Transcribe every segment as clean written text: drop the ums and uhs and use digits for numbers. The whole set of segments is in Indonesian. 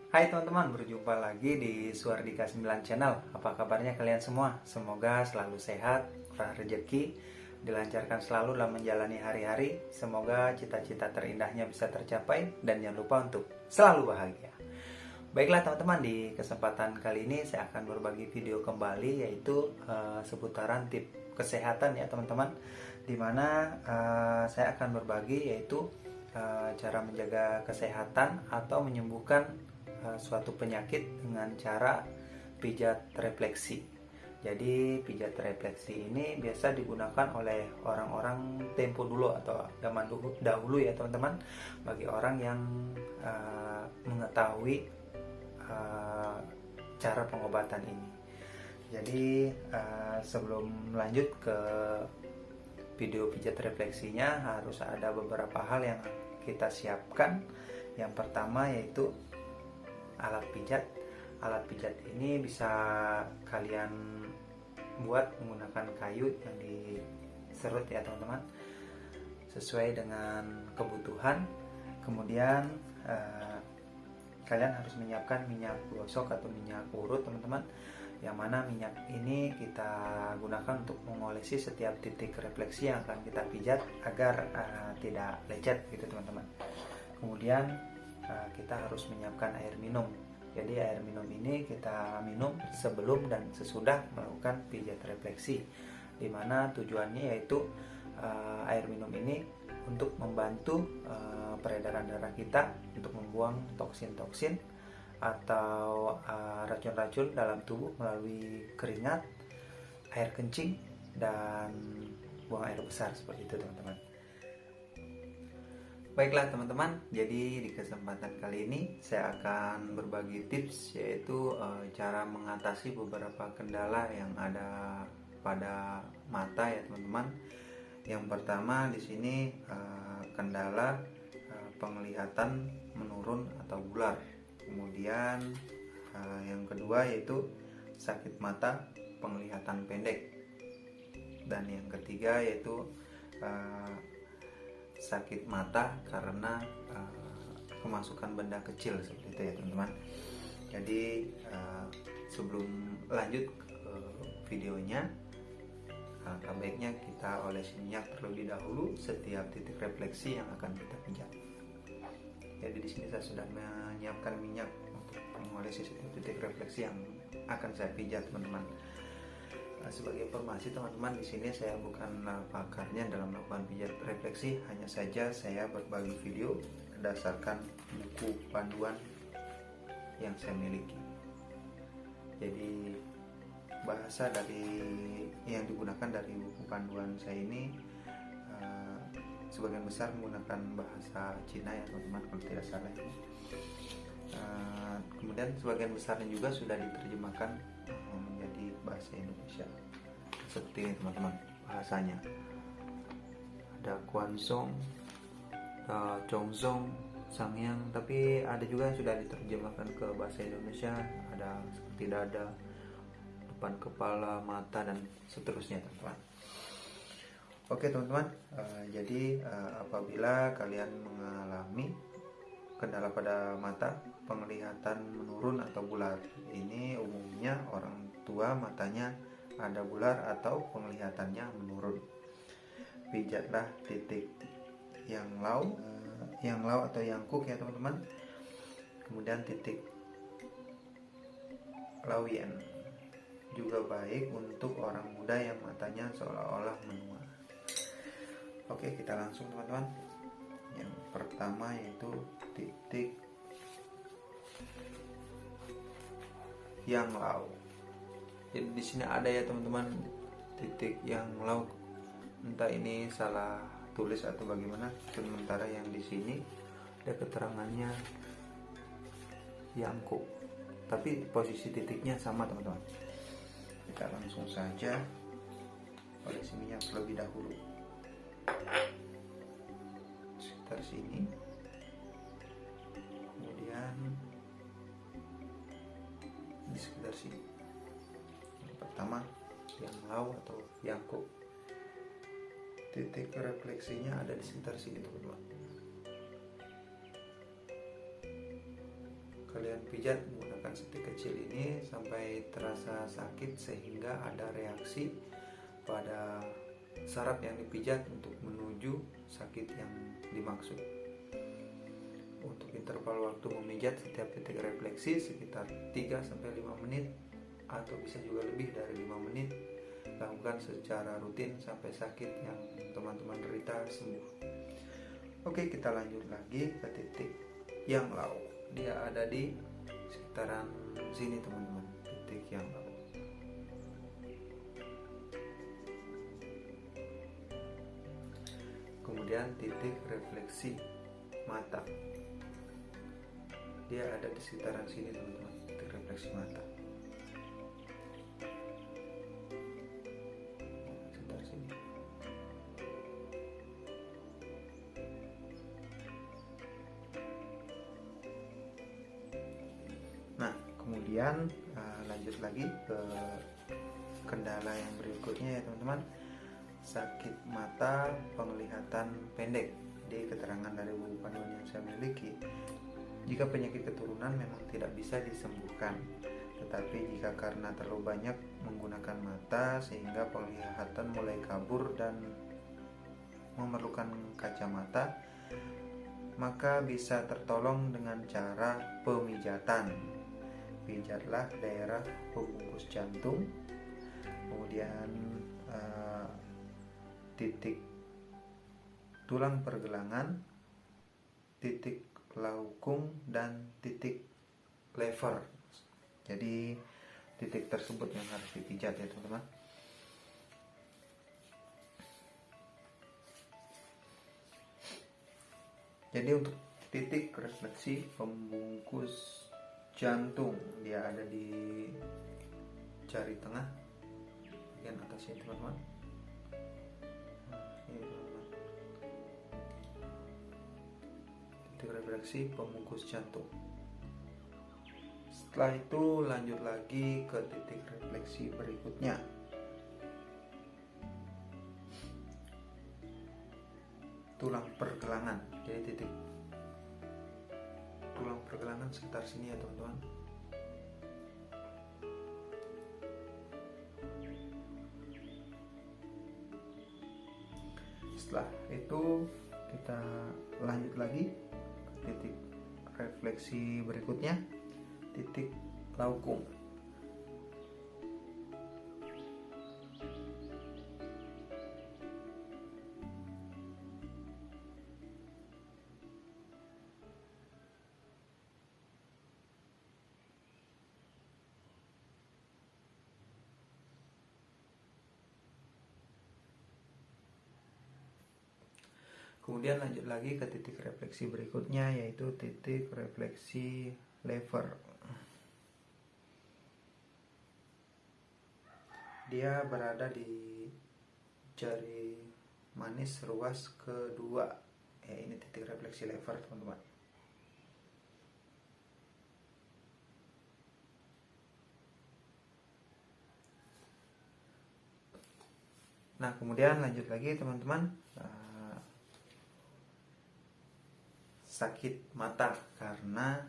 Hai teman-teman, berjumpa lagi di Suardika 9 Channel. Apa kabarnya kalian semua? Semoga selalu sehat, murah rezeki, dilancarkan selalu dalam menjalani hari-hari. Semoga cita-cita terindahnya bisa tercapai dan jangan lupa untuk selalu bahagia. Baiklah teman-teman, di kesempatan kali ini saya akan berbagi video kembali, yaitu seputaran tips kesehatan ya teman-teman. Dimana saya akan berbagi yaitu cara menjaga kesehatan atau menyembuhkan suatu penyakit dengan cara pijat refleksi. Jadi pijat refleksi ini biasa digunakan oleh orang-orang tempo dulu atau zaman dahulu ya teman-teman, bagi orang yang mengetahui cara pengobatan ini. Jadi sebelum lanjut ke video pijat refleksinya, harus ada beberapa hal yang kita siapkan. Yang pertama yaitu alat pijat. Alat pijat ini bisa kalian buat menggunakan kayu yang diserut ya teman-teman, sesuai dengan kebutuhan. Kemudian kalian harus menyiapkan minyak gosok atau minyak urut teman-teman, yang mana minyak ini kita gunakan untuk mengolesi setiap titik refleksi yang akan kita pijat agar tidak lecet gitu teman-teman. Kemudian kita harus menyiapkan air minum. Jadi air minum ini kita minum sebelum dan sesudah melakukan pijat refleksi, dimana tujuannya yaitu air minum ini untuk membantu peredaran darah kita, untuk membuang toksin-toksin atau racun-racun dalam tubuh melalui keringat, air kencing, dan buang air besar, seperti itu teman-teman. Baiklah teman-teman, jadi di kesempatan kali ini saya akan berbagi tips, yaitu cara mengatasi beberapa kendala yang ada pada mata ya teman-teman. Yang pertama di sini kendala penglihatan menurun atau bular. Kemudian yang kedua yaitu sakit mata, penglihatan pendek. Dan yang ketiga yaitu sakit mata karena kemasukan benda kecil, seperti itu ya teman-teman. Jadi sebelum lanjut ke videonya, alangkah baiknya kita olesi minyak terlebih dahulu setiap titik refleksi yang akan kita pijat. Jadi di sini saya sudah menyiapkan minyak untuk mengolesi setiap titik refleksi yang akan saya pijat teman-teman. Sebagai informasi teman-teman, di sini saya bukan pakarnya dalam melakukan pijat refleksi, hanya saja saya berbagi video berdasarkan buku panduan yang saya miliki. Jadi bahasa dari yang digunakan dari buku panduan saya ini sebagian besar menggunakan bahasa Cina ya teman-teman, kalau tidak salah ini. Kemudian sebagian besarnya juga sudah diterjemahkan menjadi bahasa Indonesia, seperti ini teman-teman bahasanya. Ada Kuansong, Chongzong, Sangyang, tapi ada juga yang sudah diterjemahkan ke bahasa Indonesia, ada seperti dada, depan kepala, mata, dan seterusnya teman-teman. Oke teman-teman, jadi apabila kalian mengalami kendala pada mata, penglihatan menurun atau bular, ini umumnya orang tua matanya ada bular atau penglihatannya menurun. Pijatlah titik yang lau atau yangkuk ya teman-teman. Kemudian titik lauyen juga baik untuk orang muda yang matanya seolah-olah menua. Oke, kita langsung teman-teman. Yang pertama yaitu titik yang lau. Jadi di sini ada ya teman-teman titik yang lau. Entah ini salah tulis atau bagaimana. Sementara yang di sini ada keterangannya yangkuk, tapi posisi titiknya sama teman-teman. Kita langsung saja olesi minyak terlebih dahulu sekitar sini, kemudian di sekitar sini. Yang pertama yang lau atau yangkuk, titik refleksinya ada di sekitar sini teman-teman. Kalian kalian pijat menggunakan setik kecil ini sampai terasa sakit sehingga ada reaksi pada saraf yang dipijat untuk menuju sakit yang dimaksud. Untuk interval waktu memijat setiap titik refleksi sekitar 3-5 menit atau bisa juga lebih dari 5 menit. Lakukan secara rutin sampai sakit yang teman-teman derita sembuh. Oke, kita lanjut lagi ke titik yang lau. Dia ada di sekitaran sini teman-teman, titik yang lau. Kemudian titik refleksi mata, dia ada di sekitaran sini teman-teman, titik refleksi mata. Sekitar sini. Nah, kemudian lanjut lagi ke kendala yang berikutnya ya teman-teman. Sakit mata penglihatan pendek. Di keterangan dari buku panduan yang saya miliki, jika penyakit keturunan memang tidak bisa disembuhkan, tetapi jika karena terlalu banyak menggunakan mata sehingga penglihatan mulai kabur dan memerlukan kacamata, maka bisa tertolong dengan cara pemijatan. Pijatlah daerah pembungkus jantung, kemudian titik tulang pergelangan, titik laukung, dan titik lever. Jadi titik tersebut yang harus dipijat ya teman-teman. Jadi untuk titik refleksi pembungkus jantung, dia ada di jari tengah bagian atasnya teman-teman. Titik refleksi pembungkus jantung. Setelah itu lanjut lagi ke titik refleksi berikutnya. Tulang pergelangan. Jadi titik tulang pergelangan sekitar sini ya teman-teman. Setelah itu kita lanjut lagi ke titik refleksi berikutnya, titik laukung. Kemudian lanjut lagi ke titik refleksi berikutnya, yaitu titik refleksi lever. Dia berada di jari manis ruas kedua. Ya, ini titik refleksi lever teman-teman. Nah, kemudian lanjut lagi teman-teman. Sakit mata karena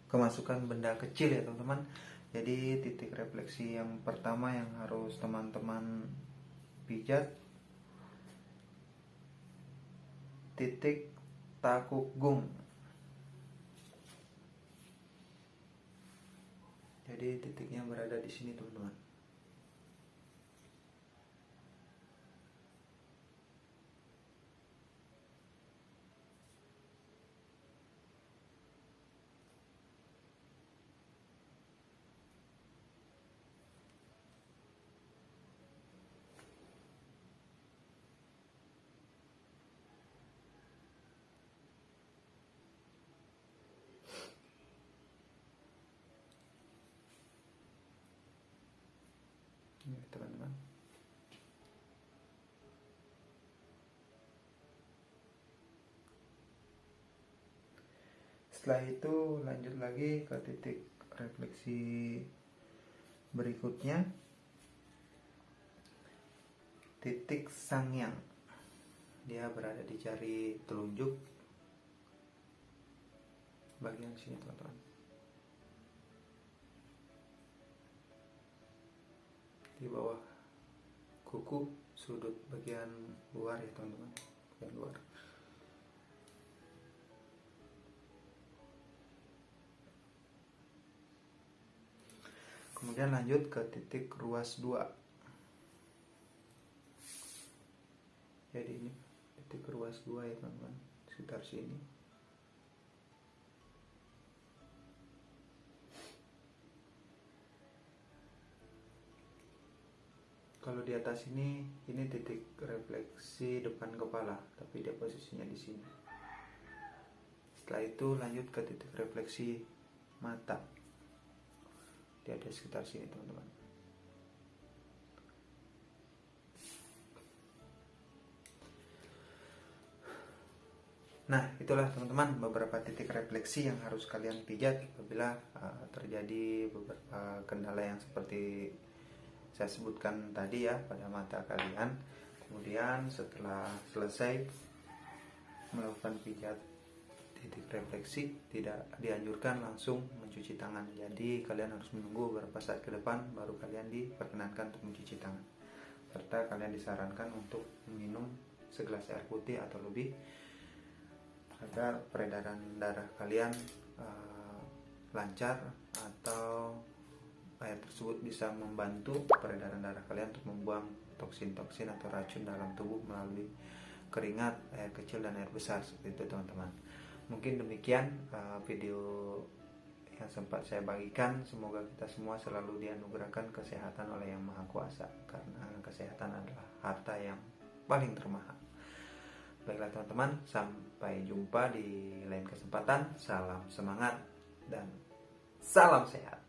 kemasukan benda kecil ya teman-teman. Jadi titik refleksi yang pertama yang harus teman-teman pijat, titik takukgung. Jadi titiknya berada di sini teman-teman. Ini teman-teman. Setelah itu lanjut lagi ke titik refleksi berikutnya, titik sangyang. Dia berada di jari telunjuk bagian sini teman-teman. Di bawah kuku sudut bagian luar ya teman-teman, bagian luar. Kemudian lanjut ke titik ruas 2. Jadi ini titik ruas 2 ya teman-teman, sekitar sini. Kalau di atas ini titik refleksi depan kepala, tapi dia posisinya di sini. Setelah itu lanjut ke titik refleksi mata. Dia ada sekitar sini teman-teman. Nah, itulah teman-teman beberapa titik refleksi yang harus kalian pijat apabila terjadi beberapa kendala yang seperti saya sebutkan tadi ya pada mata kalian. Kemudian setelah selesai melakukan pijat titik refleksi, tidak dianjurkan langsung mencuci tangan. Jadi kalian harus menunggu beberapa saat ke depan baru kalian diperkenankan untuk mencuci tangan. Serta kalian disarankan untuk minum segelas air putih atau lebih agar peredaran darah kalian lancar, atau air tersebut bisa membantu peredaran darah kalian untuk membuang toksin-toksin atau racun dalam tubuh melalui keringat, air kecil dan air besar, seperti itu teman-teman. Mungkin demikian video yang sempat saya bagikan. Semoga kita semua selalu dianugerahkan kesehatan oleh Yang Maha Kuasa, karena kesehatan adalah harta yang paling termahal. Baiklah teman-teman, sampai jumpa di lain kesempatan. Salam semangat dan salam sehat.